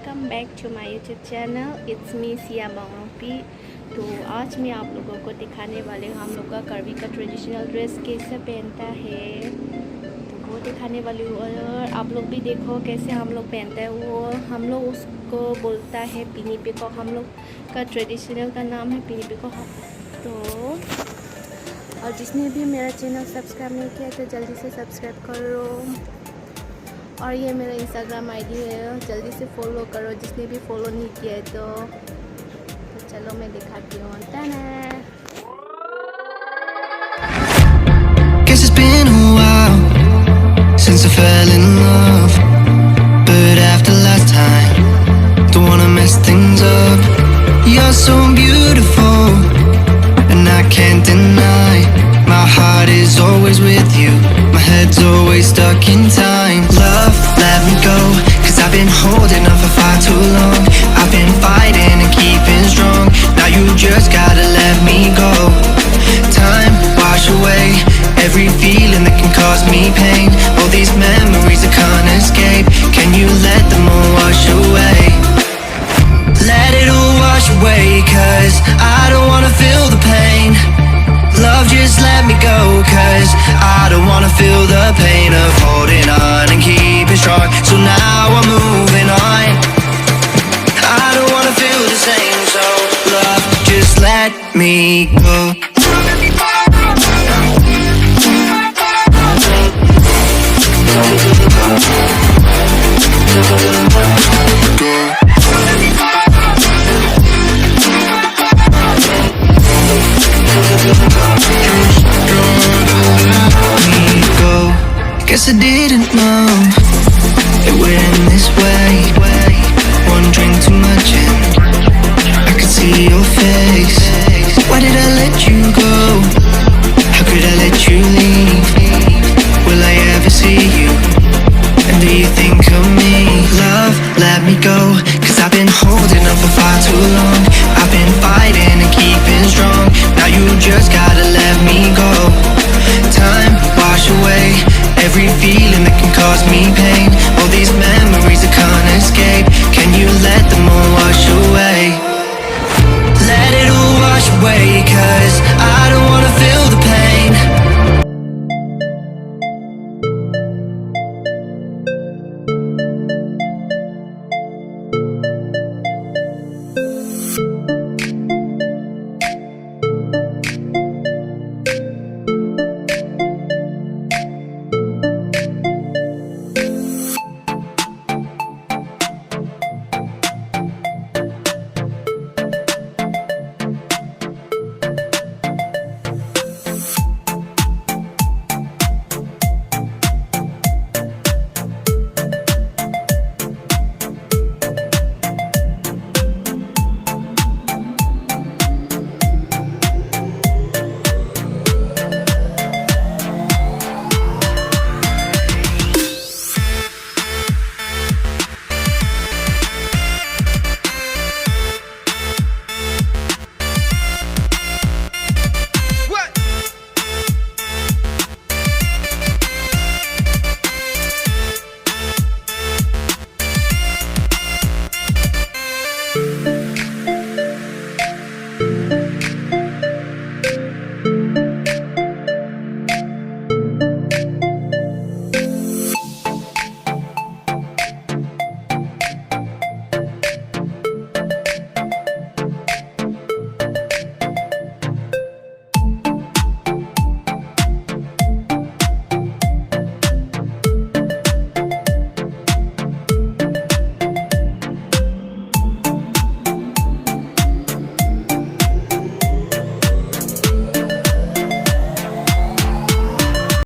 Welcome back to my YouTube channel. It's me Siya Bongrungpi. तो आज मैं आप लोगों को दिखाने वाले हूँ हम लोग का कर्बी का ट्रेडिशनल ड्रेस कैसे पहनता है, तो वो दिखाने वाली हूँ। और आप लोग भी देखो कैसे हम लोग पहनते हैं। वो हम लोग उसको बोलता है पिनी पेकॉक। हम लोग का ट्रेडिशनल का नाम है पिनी पेकॉक। तो और जिसने भी मेरा चैनल सब्सक्राइब नहीं किया तो जल्दी से सब्सक्राइब करो। और ये मेरा इंस्टाग्राम आईडी है, जल्दी से फॉलो करो जिसने भी फॉलो नहीं किया है। तो चलो मैं दिखाती हूँ। Guess it's been a while since I fell in love, but after last time, don't wanna mess things up. You're so beautiful, and I can't deny. My heart is always with you, my head's always stuck in time. Love, let me go, 'cause I've been holding on for far too long. I've been fighting and keeping strong. Now you just gotta let me go. Time, wash away every feeling that can cause me pain. All these memories I can't escape. Can you let them all wash away? Let it all wash away, 'cause I don't wanna feel the pain. Love, just let me go, 'cause I don't wanna feel the pain of holding on and keeping strong. So now I'm moving on. I don't wanna feel the same, so love, just let me go. Guess I didn't know it would end this way. One drink too much and I could see your face. Why did I let you go? How could I let you leave? Will I ever see you? And do you think of me? Love, let me go, 'cause I've been holding on for far too long. I've been fighting and keeping strong. Now you just gotta let me go. Time, wash away every feeling that can cause me pain. All these memories I can't escape. Can you let them all wash away? Let it all wash away, 'cause I don't